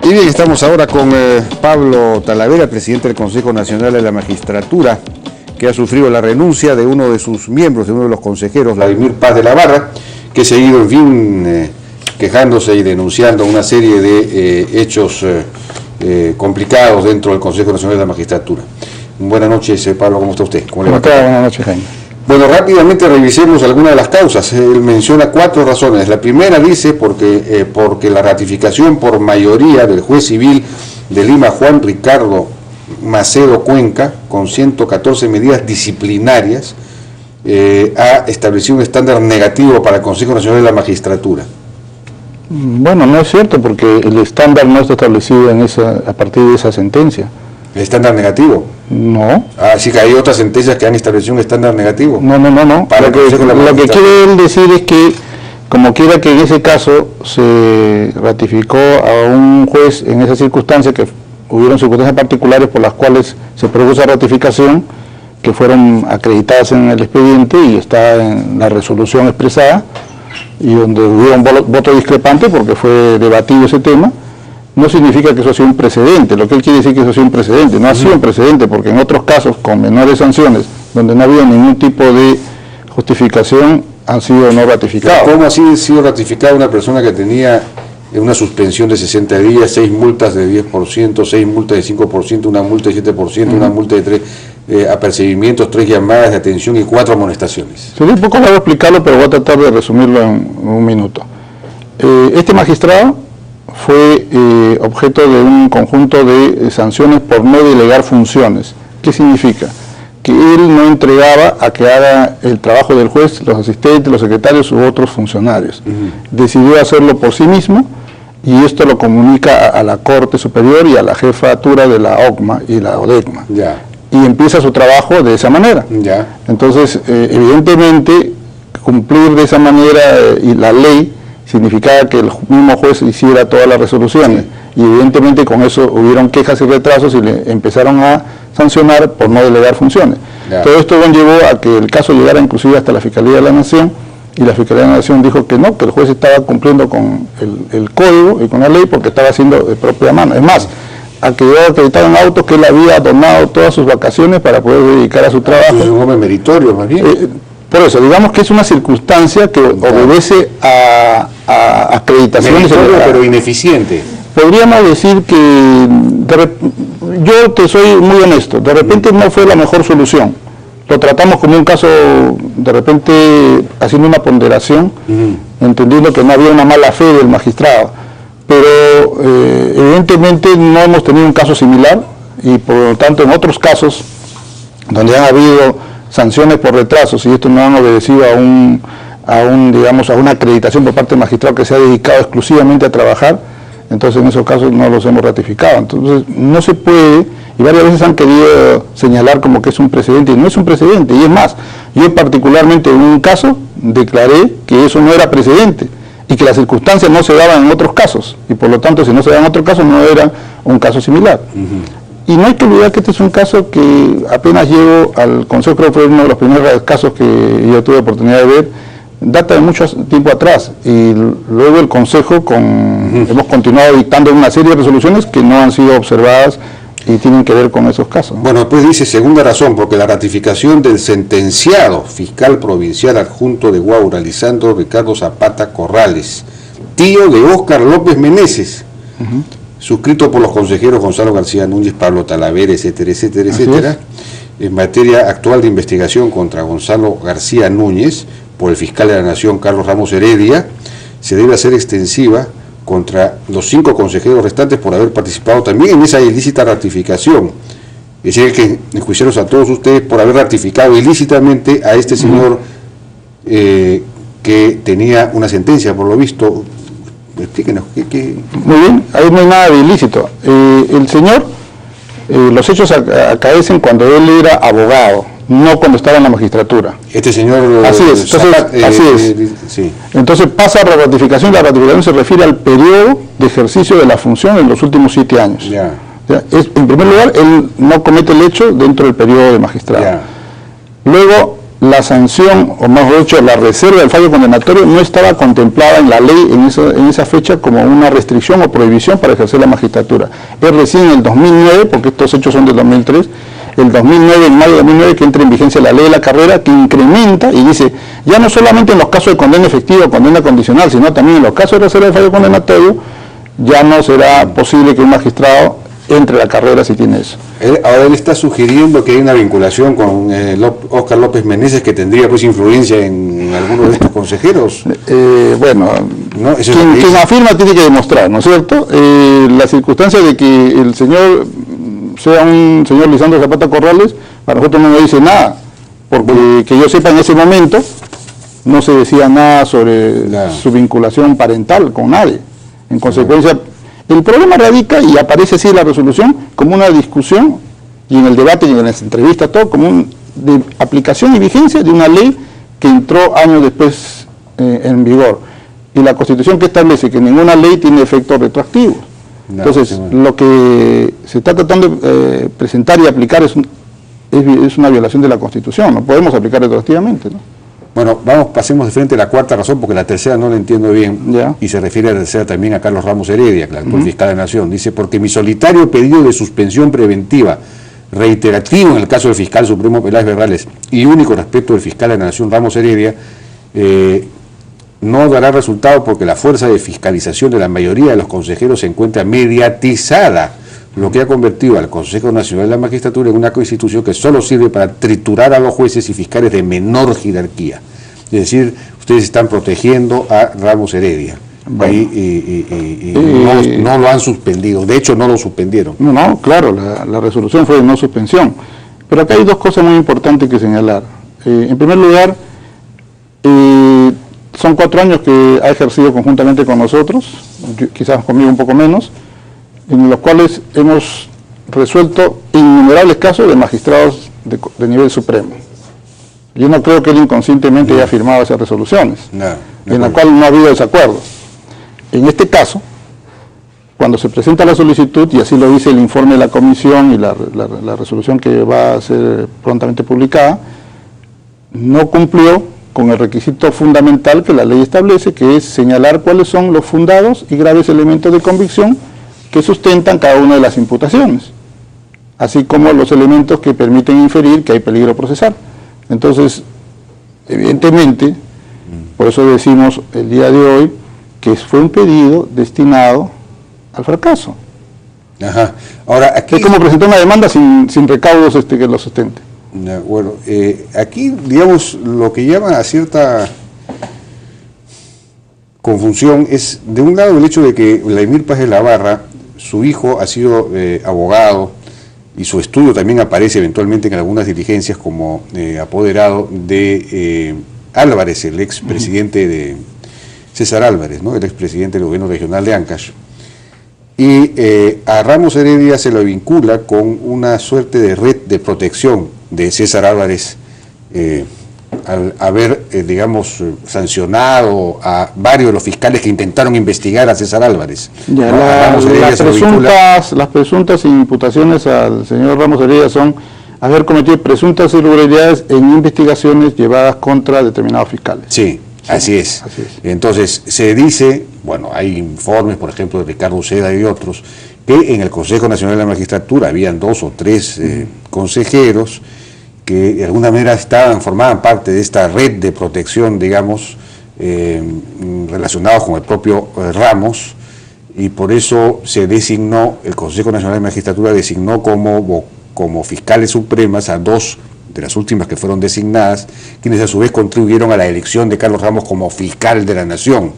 Y bien, estamos ahora con Pablo Talavera, presidente del Consejo Nacional de la Magistratura, que ha sufrido la renuncia de uno de sus miembros, de uno de los consejeros, Vladimir Paz de la Barra, que ha seguido, en fin, quejándose y denunciando una serie de hechos complicados dentro del Consejo Nacional de la Magistratura. Buenas noches, Pablo, ¿cómo está usted? ¿Cómo está? Buenas noches, Jaime. Bueno, rápidamente revisemos algunas de las causas. Él menciona 4 razones. La primera dice porque la ratificación por mayoría del juez civil de Lima, Juan Ricardo Macedo Cuenca, con 114 medidas disciplinarias, ha establecido un estándar negativo para el Consejo Nacional de la Magistratura. Bueno, no es cierto, porque el estándar no está establecido a partir de esa sentencia. ¿El estándar negativo? No. Así que hay otras sentencias que han establecido un estándar negativo. No. Para lo que quiere él decir es que, como quiera que en ese caso se ratificó a un juez en esa circunstancia, que hubieron circunstancias particulares por las cuales se produjo esa ratificación, que fueron acreditadas en el expediente y está en la resolución expresada, y donde hubo un voto discrepante porque fue debatido ese tema, no significa que eso sea un precedente. Lo que él quiere decir que eso sea un precedente, no ha sido un precedente, porque en otros casos con menores sanciones, donde no había ningún tipo de justificación, han sido no ratificados. ¿Cómo así ha sido ratificada una persona que tenía una suspensión de 60 días, 6 multas de 10%, 6 multas de 5%, una multa de 7%, una multa de 3 apercibimientos, 3 llamadas de atención y 4 amonestaciones? Sería un poco largo explicarlo, pero voy a tratar de resumirlo en un minuto. Este magistrado fue objeto de un conjunto de sanciones por no delegar funciones. ¿Qué significa? Que él no entregaba a que haga el trabajo del juez los asistentes, los secretarios u otros funcionarios. Decidió hacerlo por sí mismo y esto lo comunica a la Corte Superior y a la jefatura de la OCMA y la ODECMA. Y empieza su trabajo de esa manera. Entonces, evidentemente, cumplir de esa manera y la ley significaba que el mismo juez hiciera todas las resoluciones, y evidentemente con eso hubieron quejas y retrasos y le empezaron a sancionar por no delegar funciones. Todo esto llevó a que el caso llegara inclusive hasta la Fiscalía de la Nación, y la Fiscalía de la Nación dijo que no, que el juez estaba cumpliendo con el código y con la ley porque estaba haciendo de propia mano. Es más, quedó acreditado en autos que él había donado todas sus vacaciones para poder dedicar a su trabajo. Es un hombre meritorio, más bien. Por eso, digamos que es una circunstancia que obedece a acreditaciones. Pero ineficiente. Podríamos decir que, yo te soy muy honesto, de repente no fue la mejor solución. Lo tratamos como un caso, de repente haciendo una ponderación, entendiendo que no había una mala fe del magistrado. Pero evidentemente no hemos tenido un caso similar, y por lo tanto en otros casos donde han habido sanciones por retrasos y esto no han obedecido a una acreditación por parte del magistrado que se ha dedicado exclusivamente a trabajar, entonces en esos casos no los hemos ratificado. Entonces no se puede, y varias veces han querido señalar como que es un precedente, y no es un precedente. Y es más, yo particularmente en un caso declaré que eso no era precedente y que las circunstancias no se daban en otros casos, y por lo tanto si no se daban en otros casos no era un caso similar. Y no hay que olvidar que este es un caso que apenas llego al Consejo, creo que fue uno de los primeros casos que yo tuve oportunidad de ver, data de mucho tiempo atrás, y luego el Consejo hemos continuado dictando una serie de resoluciones que no han sido observadas y tienen que ver con esos casos. Bueno, después dice, segunda razón, porque la ratificación del sentenciado fiscal provincial adjunto de Huaura, Lisandro Ricardo Zapata Corrales, tío de Óscar López Meneses, suscrito por los consejeros Gonzalo García Núñez, Pablo Talavera, etcétera, en materia actual de investigación contra Gonzalo García Núñez, por el fiscal de la Nación, Carlos Ramos Heredia, se debe hacer extensiva contra los 5 consejeros restantes por haber participado también en esa ilícita ratificación. Es decir, que enjuiciaros a todos ustedes por haber ratificado ilícitamente a este señor que tenía una sentencia, por lo visto. Explíquenos. Muy bien, ahí no hay nada de ilícito. El señor, los hechos acaecen cuando él era abogado, no cuando estaba en la magistratura. Este señor... Así es, entonces, sí. Entonces pasa a la ratificación se refiere al periodo de ejercicio de la función en los últimos 7 años. En primer lugar, él no comete el hecho dentro del periodo de magistrado. Luego, la sanción, o mejor dicho, la reserva del fallo condenatorio no estaba contemplada en la ley en esa fecha como una restricción o prohibición para ejercer la magistratura. Es recién en el 2009, porque estos hechos son del 2003, el 2009, en mayo de 2009, que entra en vigencia la ley de la carrera, que incrementa y dice, ya no solamente en los casos de condena efectiva o condena condicional, sino también en los casos de reserva del fallo condenatorio, ya no será posible que un magistrado entre a la carrera si tiene eso. Ahora él está sugiriendo que hay una vinculación con Óscar López Meneses que tendría pues influencia en alguno de estos consejeros. Bueno, ¿no? Quien afirma tiene que demostrar, ¿no es cierto? La circunstancia de que el señor sea un señor Lisandro Zapata Corrales, para nosotros no nos dice nada, porque que yo sepa en ese momento no se decía nada sobre su vinculación parental con nadie. En consecuencia, el problema radica, y aparece así en la resolución, como una discusión, y en el debate y en las entrevistas, todo como de aplicación y vigencia de una ley que entró años después en vigor. Y la Constitución que establece que ninguna ley tiene efectos retroactivos. Entonces, lo que se está tratando de presentar y aplicar es una violación de la Constitución, no podemos aplicar retroactivamente, ¿no? Bueno, pasemos de frente a la cuarta razón, porque la tercera no la entiendo bien, y se refiere a la tercera también a Carlos Ramos Heredia, el actual fiscal de la Nación. Dice, porque mi solitario pedido de suspensión preventiva, reiterativo en el caso del fiscal supremo Peláez Berrales, y único respecto del fiscal de la Nación Ramos Heredia, no dará resultado porque la fuerza de fiscalización de la mayoría de los consejeros se encuentra mediatizada, lo que ha convertido al Consejo Nacional de la Magistratura en una institución que solo sirve para triturar a los jueces y fiscales de menor jerarquía. Es decir, ustedes están protegiendo a Ramos Heredia. Bueno, no lo han suspendido, de hecho no lo suspendieron. No, claro, la resolución fue de no suspensión. Pero acá hay dos cosas muy importantes que señalar. En primer lugar, son 4 años que ha ejercido conjuntamente con nosotros, quizás conmigo un poco menos, en los cuales hemos resuelto innumerables casos de magistrados de nivel supremo. Yo no creo que él inconscientemente haya firmado esas resoluciones, en la cual no ha habido desacuerdo. En este caso, cuando se presenta la solicitud, y así lo dice el informe de la comisión y la resolución que va a ser prontamente publicada, no cumplió con el requisito fundamental que la ley establece, que es señalar cuáles son los fundados y graves elementos de convicción que sustentan cada una de las imputaciones, así como los elementos que permiten inferir que hay peligro procesal. Entonces, evidentemente, por eso decimos el día de hoy que fue un pedido destinado al fracaso. Ajá. Ahora, aquí es como presentar una demanda sin recaudos que lo sustente. Bueno, aquí, digamos, lo que llama a cierta confusión es, de un lado, el hecho de que Vladimir Paz de la Barra, su hijo ha sido abogado, y su estudio también aparece eventualmente en algunas diligencias como apoderado de Álvarez, el expresidente de César Álvarez, ¿no? El expresidente del gobierno regional de Ancash. Y a Ramos Heredia se lo vincula con una suerte de red de protección de César Álvarez, al haber, digamos, sancionado a varios de los fiscales que intentaron investigar a César Álvarez. Ya, las presuntas imputaciones al señor Ramos Heredia son haber cometido presuntas irregularidades en investigaciones llevadas contra determinados fiscales. Sí, así es. Entonces, se dice, bueno, hay informes, por ejemplo, de Ricardo Uceda y otros, que en el Consejo Nacional de la Magistratura habían 2 o 3 consejeros que de alguna manera formaban parte de esta red de protección, digamos, relacionados con el propio Ramos, y por eso se designó, el Consejo Nacional de Magistratura designó como fiscales supremas a 2 de las últimas que fueron designadas, quienes a su vez contribuyeron a la elección de Carlos Ramos como fiscal de la Nación.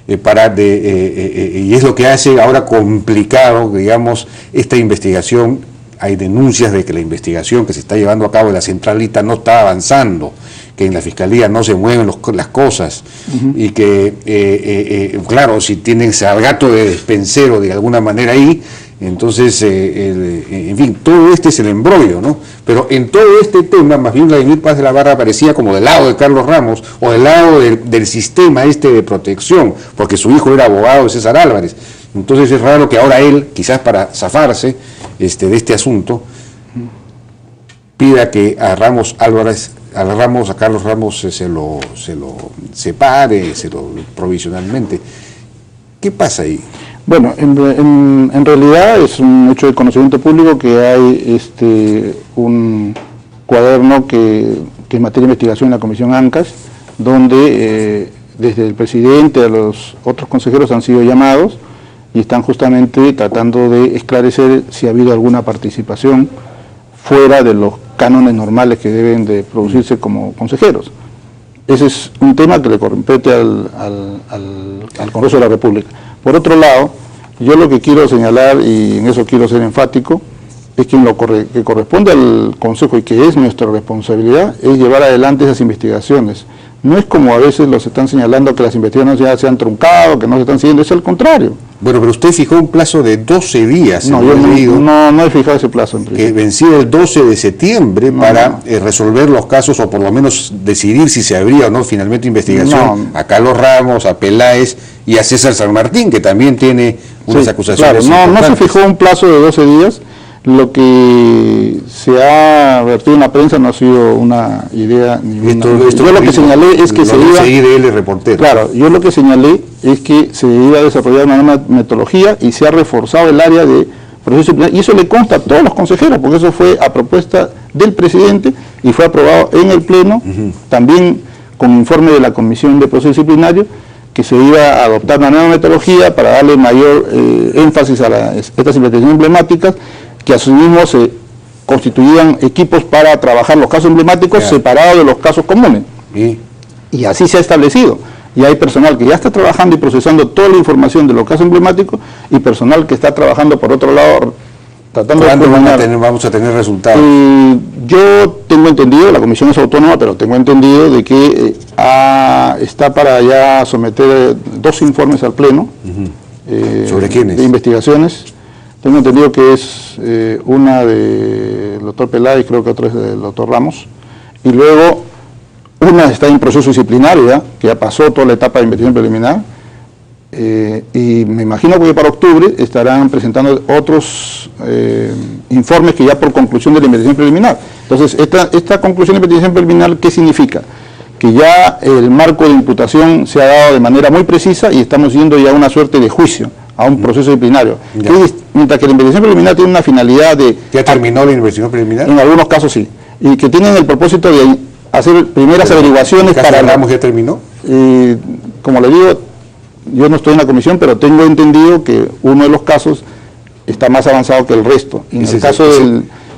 Y es lo que hace ahora complicado, digamos, esta investigación. Hay denuncias de que la investigación que se está llevando a cabo en la centralita no está avanzando, que en la Fiscalía no se mueven las cosas, y que, claro, si tienen sargato de despensero de alguna manera ahí, entonces, en fin, todo este es el embrollo, ¿no? Pero en todo este tema, más bien Vladimir Paz de la Barra aparecía como del lado de Carlos Ramos, o del lado del sistema de protección, porque su hijo era abogado de César Álvarez. Entonces es raro que ahora él, quizás para zafarse de este asunto, pida que a Ramos Álvarez a Carlos Ramos se lo separe, provisionalmente. ¿Qué pasa ahí? Bueno, en realidad es un hecho de conocimiento público que hay un cuaderno que es materia de investigación en la Comisión ANCAS, donde desde el presidente a los otros consejeros han sido llamados y están justamente tratando de esclarecer si ha habido alguna participación fuera de los cánones normales que deben de producirse como consejeros. Ese es un tema que le compete al Congreso de la República. Por otro lado, yo lo que quiero señalar, y en eso quiero ser enfático, es que lo que corresponde al Consejo y que es nuestra responsabilidad es llevar adelante esas investigaciones. No es como a veces los están señalando que las investigaciones ya se han truncado, que no se están siguiendo, es al contrario. Bueno, pero usted fijó un plazo de 12 días. No, yo no he fijado ese plazo. Que vencía el 12 de septiembre para resolver los casos o por lo menos decidir si se abría o no finalmente investigación a Carlos Ramos, a Peláez y a César San Martín, que también tiene unas acusaciones. Claro, no se fijó un plazo de 12 días. Lo que se ha vertido en la prensa no ha sido una idea yo lo que señalé es que se iba... reportero. Claro, yo lo que señalé es que se iba a desarrollar una nueva metodología y se ha reforzado el área de proceso disciplinario, y eso le consta a todos los consejeros, porque eso fue a propuesta del presidente y fue aprobado en el Pleno, también con informe de la Comisión de Proceso Disciplinario, que se iba a adoptar una nueva metodología para darle mayor énfasis a estas investigaciones emblemáticas, que asimismo se constituían equipos para trabajar los casos emblemáticos separados de los casos comunes. Y así se ha establecido. Y hay personal que ya está trabajando y procesando toda la información de los casos emblemáticos y personal que está trabajando por otro lado tratando de... ¿Cuándo vamos a tener resultados? Yo tengo entendido, la comisión es autónoma, pero tengo entendido de que está para ya someter 2 informes al Pleno. ¿Sobre quiénes? De investigaciones. Tengo entendido que es una del doctor Peláez, creo que otra es del doctor Ramos, y luego una está en proceso disciplinario ya, que ya pasó toda la etapa de investigación preliminar, y me imagino que para octubre estarán presentando otros informes que ya por conclusión de la investigación preliminar. Entonces, esta conclusión de investigación preliminar, ¿qué significa? Que ya el marco de imputación se ha dado de manera muy precisa y estamos yendo ya a una suerte de juicio, a un proceso disciplinario. Mientras que la investigación preliminar tiene una finalidad de... ¿Ya terminó la investigación preliminar? En algunos casos sí, y que tienen el propósito de hacer primeras averiguaciones para... ¿El Ramos ya terminó? Como le digo, yo no estoy en la comisión, pero tengo entendido que uno de los casos está más avanzado que el resto. En el caso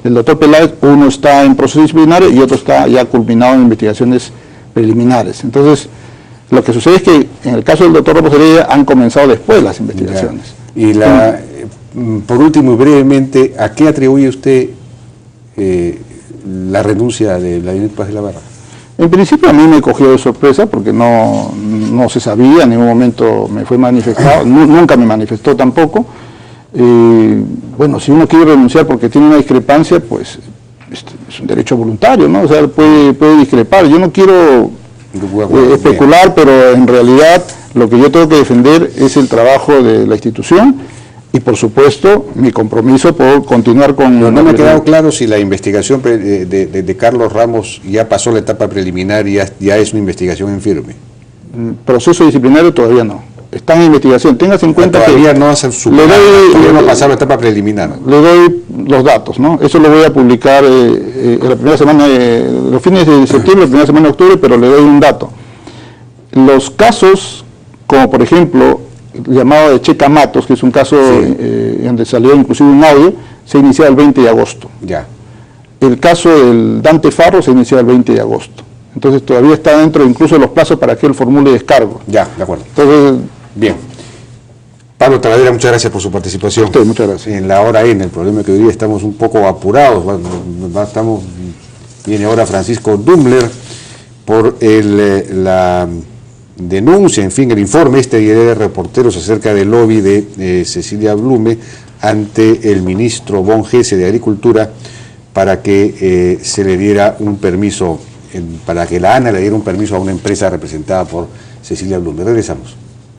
del doctor Peláez, uno está en proceso disciplinario y otro está ya culminado en investigaciones preliminares. Entonces, lo que sucede es que en el caso del doctor Ramos Heredia han comenzado después las investigaciones. Y por último y brevemente, ¿a qué atribuye usted la renuncia de Vladimir Paz de la Barra? En principio a mí me cogió de sorpresa porque no se sabía, en ningún momento me fue manifestado, nunca me manifestó tampoco. Bueno, si uno quiere renunciar porque tiene una discrepancia, pues es un derecho voluntario, ¿no? O sea, puede discrepar. Yo no quiero especular, pero en realidad lo que yo tengo que defender es el trabajo de la institución y, por supuesto, mi compromiso por continuar con... No me ha quedado claro si la investigación de Carlos Ramos ya pasó la etapa preliminar y ya es una investigación en firme. Proceso disciplinario todavía no. Está en investigación. Téngase en cuenta todavía no hace su no ha pasado la etapa preliminar. Le doy los datos, ¿no? Eso lo voy a publicar en la primera semana, los fines de septiembre, la primera semana de octubre, pero le doy un dato. Los casos, como por ejemplo, el llamado de Checa Matos, que es un caso donde salió inclusive un audio, se inició el 20 de agosto. Ya. El caso del Dante Farro se inició el 20 de agosto. Entonces todavía está dentro incluso de los plazos para que él formule descargo. Ya, de acuerdo. Entonces, bien. Pablo Talavera, muchas gracias por su participación. Usted, muchas gracias. En la hora N, el problema que hoy día estamos un poco apurados. Viene ahora Francisco Dumbler por la denuncia, en fin, el informe de reporteros acerca del lobby de Cecilia Blume ante el ministro Von Gese de Agricultura para que se le diera un permiso, para que la ANA le diera un permiso a una empresa representada por Cecilia Blume. Regresamos.